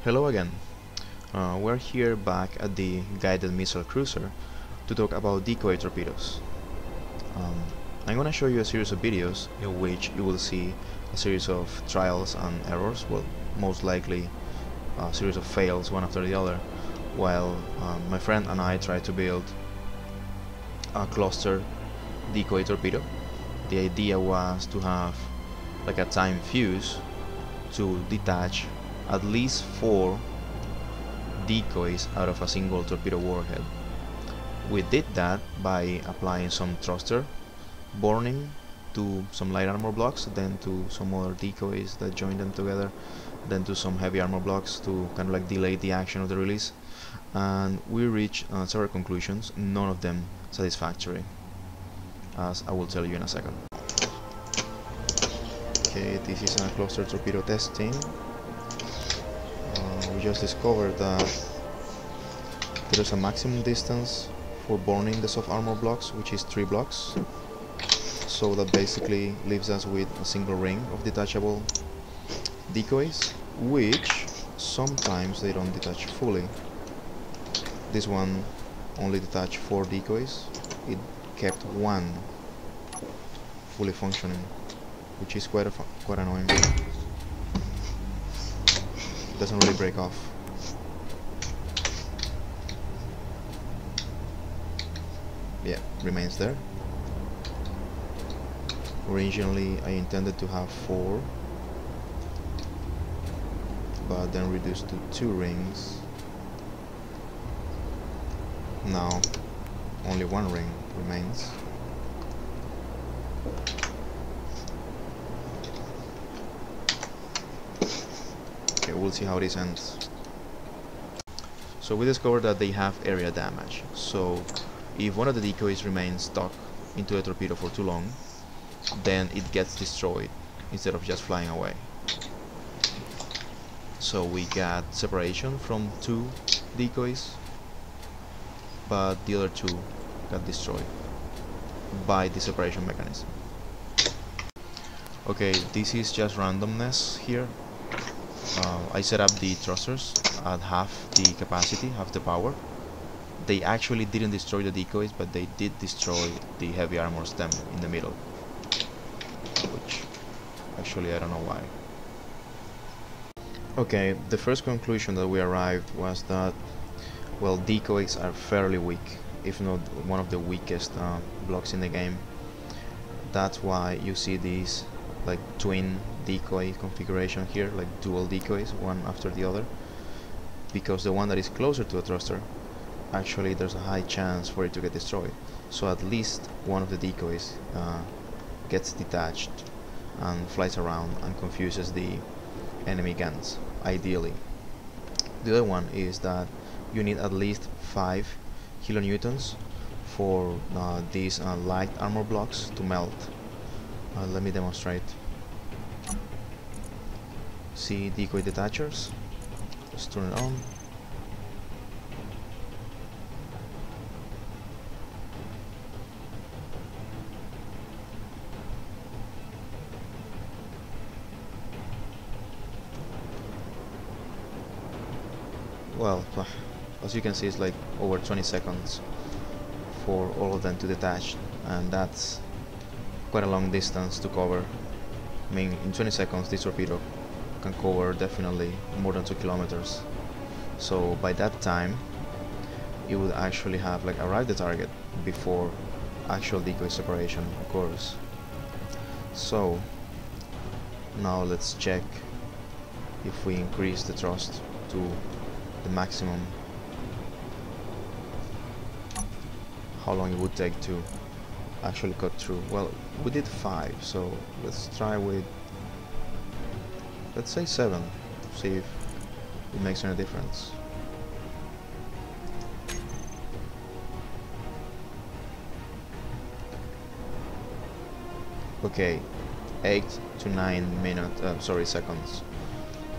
Hello again. We're here back at the guided missile cruiser to talk about decoy torpedoes. Um, I'm gonna show you a series of videos in which you will see a series of trials and errors, well, most likely a series of fails one after the other, while my friend and I try to build a cluster decoy torpedo. The idea was to have like a time fuse to detach at least 4 decoys out of a single torpedo warhead. We did that by applying some thruster burning to some light armor blocks, then to some other decoys that joined them together, then to some heavy armor blocks to kind of like delay the action of the release, and we reached several conclusions, none of them satisfactory, as I will tell you in a second. Okay, this is a cluster torpedo testing. We just discovered that there is a maximum distance for burning the soft armor blocks, which is 3 blocks. So that basically leaves us with a single ring of detachable decoys, which sometimes they don't detach fully. This one only detached 4 decoys. It kept 1 fully functioning, which is quite annoying. It doesn't really break off. Yeah, remains there. Originally I intended to have 4, but then reduced to 2 rings. Now only 1 ring remains. Okay, we'll see how this ends. So we discovered that they have area damage. So if one of the decoys remains stuck into the torpedo for too long, then it gets destroyed instead of just flying away. So we got separation from 2 decoys, but the other 2 got destroyed by the separation mechanism. Okay, this is just randomness here. I set up the thrusters at half the capacity, half the power. They actually didn't destroy the decoys, but they did destroy the heavy armor stem in the middle, which actually I don't know why. Okay, the first conclusion that we arrived was that, well, decoys are fairly weak, if not one of the weakest blocks in the game. That's why you see these like twin decoy configuration here, like dual decoys, one after the other, because the one that is closer to a thruster, actually there's a high chance for it to get destroyed. So at least one of the decoys gets detached and flies around and confuses the enemy guns, ideally. The other one is that you need at least 5 kilonewtons for these light armor blocks to melt. Let me demonstrate. See decoy detachers? Just turn it on. Well, as you can see, it's like over 20 seconds for all of them to detach, and that's quite a long distance to cover. I mean, in 20 seconds this torpedo can cover definitely more than 2 kilometers. So by that time it would actually have like arrived the target before actual decoy separation occurs. So now let's check if we increase the thrust to the maximum, how long it would take to actually cut through. Well, we did 5, so let's try with, let's say 7, see if it makes any difference. Okay, 8 to 9 seconds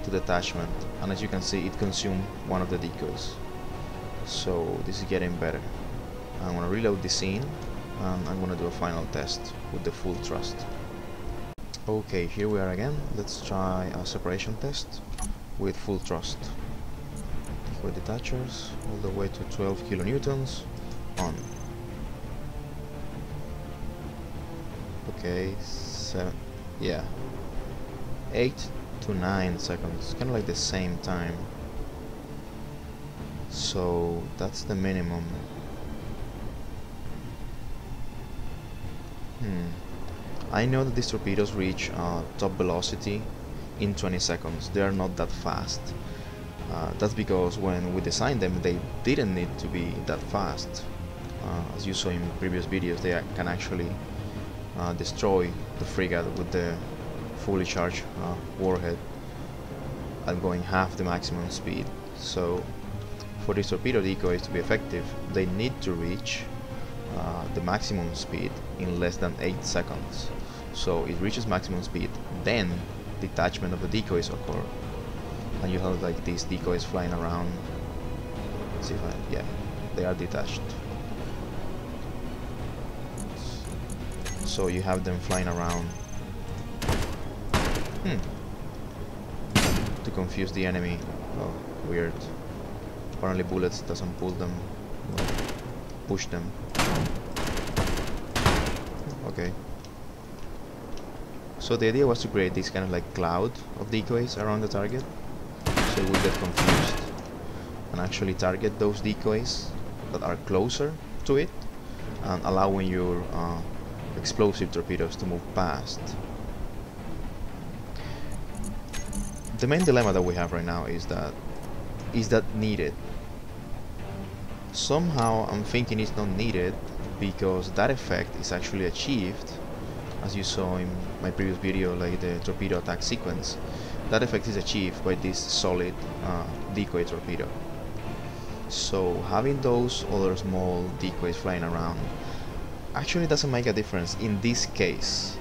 to detachment, and as you can see it consumed one of the decoys. So this is getting better. I'm gonna reload the scene and I'm gonna do a final test with the full thrust. Okay, here we are again. Let's try a separation test with full thrust. Decoy detachers all the way to 12 kilonewtons. On. Okay, 7, yeah, 8 to 9 seconds, kind of like the same time. So that's the minimum. I know that these torpedoes reach top velocity in 20 seconds. They are not that fast. That's because when we designed them, they didn't need to be that fast. As you saw in previous videos, they can actually destroy the frigate with the fully charged warhead at going half the maximum speed. So for these torpedo decoys to be effective, they need to reach the maximum speed in less than 8 seconds. So it reaches maximum speed, then detachment of the decoys occur, and you have like these decoys flying around. Let's see if yeah, they are detached. So you have them flying around to confuse the enemy. Oh, weird. Apparently bullets doesn't pull them, well, push them. Okay. So the idea was to create this kind of like cloud of decoys around the target, so it will get confused and actually target those decoys that are closer to it, and allowing your explosive torpedoes to move past. The main dilemma that we have right now is that needed? Somehow I'm thinking it's not needed, because that effect is actually achieved, as you saw in my previous video, like the torpedo attack sequence. That effect is achieved by this solid decoy torpedo. So having those other small decoys flying around actually doesn't make a difference in this case,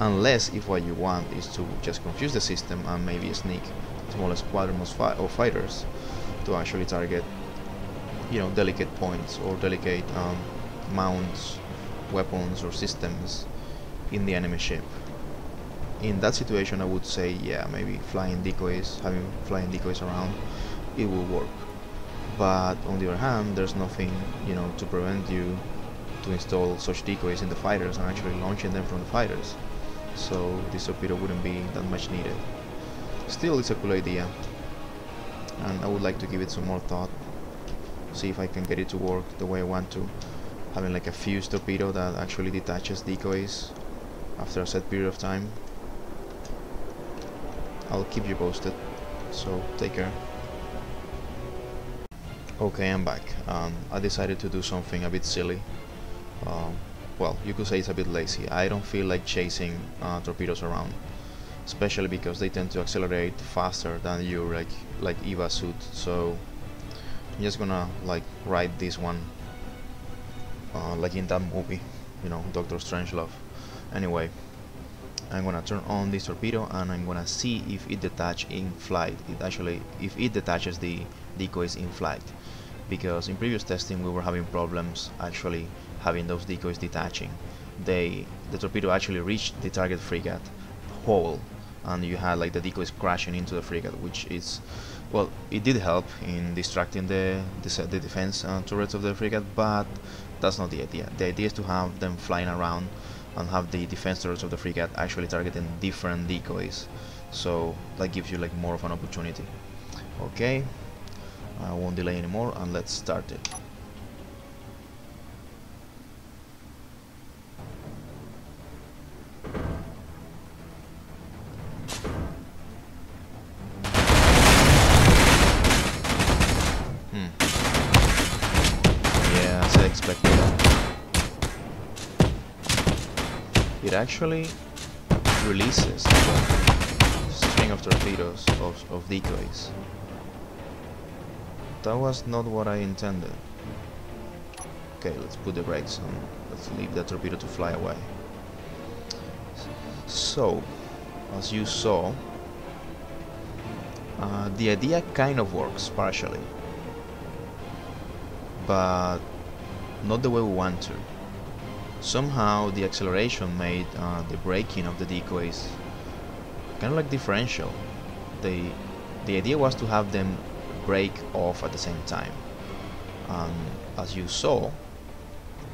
unless if what you want is to just confuse the system and maybe sneak smaller squadrons of fighters to actually target, you know, delicate points or delicate mounts, weapons or systems in the enemy ship. In that situation, I would say, yeah, maybe flying decoys, having flying decoys around, it will work. But on the other hand, there's nothing, you know, to prevent you to install such decoys in the fighters and actually launching them from the fighters. So this torpedo wouldn't be that much needed. Still, it's a cool idea, and I would like to give it some more thought, see if I can get it to work the way I want to, having like a fused torpedo that actually detaches decoys after a set period of time. I'll keep you posted, so take care. Okay, I'm back. I decided to do something a bit silly. Well, you could say it's a bit lazy. I don't feel like chasing torpedoes around, especially because they tend to accelerate faster than your like EVA suit. So I'm just gonna like ride this one like in that movie, you know, Dr. Strangelove. Anyway, I'm gonna turn on this torpedo and I'm gonna see if it detaches in flight. If it detaches the decoys in flight, because in previous testing we were having problems actually having those decoys detaching. The torpedo actually reached the target frigate whole, and you had like the decoys crashing into the frigate, which is, well, it did help in distracting the defense turrets of the frigate, but that's not the idea. The idea is to have them flying around and have the defense turrets of the frigate actually targeting different decoys, so that gives you like more of an opportunity. Okay, I won't delay anymore and let's start it. Yeah, as I expected. It actually releases a string of torpedoes of decoys. That was not what I intended. Okay, let's put the brakes on. Let's leave the torpedo to fly away. So, as you saw, the idea kind of works partially, but not the way we want to. Somehow the acceleration made the braking of the decoys kind of like differential. The idea was to have them break off at the same time. And as you saw,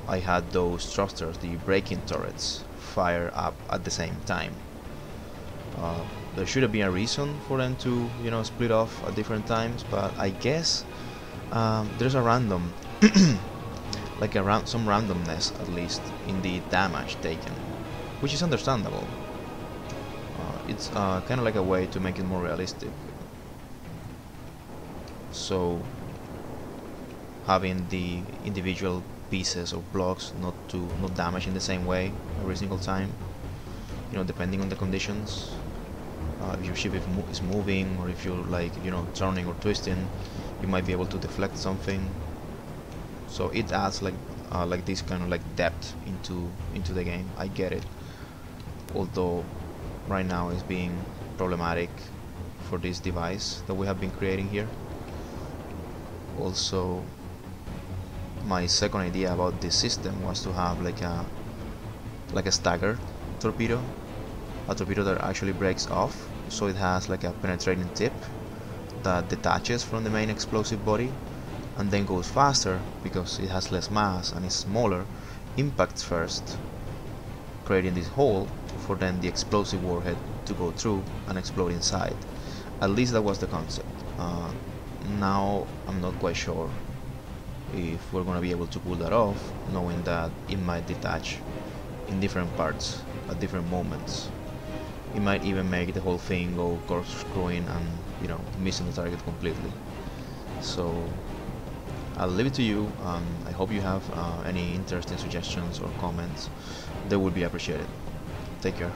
I had those thrusters, the braking turrets, fire up at the same time. There should have been a reason for them to, you know, split off at different times, but I guess there's a random, like some randomness at least in the damage taken, which is understandable. It's kind of like a way to make it more realistic. So having the individual pieces or blocks not damage in the same way every single time, you know, depending on the conditions. If your ship is moving, or if you're, like, you know, turning or twisting, you might be able to deflect something. So it adds like this kind of like depth into the game. I get it, although right now it's being problematic for this device that we have been creating here. Also, my second idea about this system was to have like a staggered torpedo, a torpedo that actually breaks off, so it has like a penetrating tip that detaches from the main explosive body and then goes faster because it has less mass and is smaller, impacts first, creating this hole for then the explosive warhead to go through and explode inside. At least that was the concept. Now I'm not quite sure if we're gonna be able to pull that off, knowing that it might detach in different parts at different moments. It might even make the whole thing go corkscrewing and, you know, missing the target completely. So I'll leave it to you. I hope you have any interesting suggestions or comments. They would be appreciated. Take care.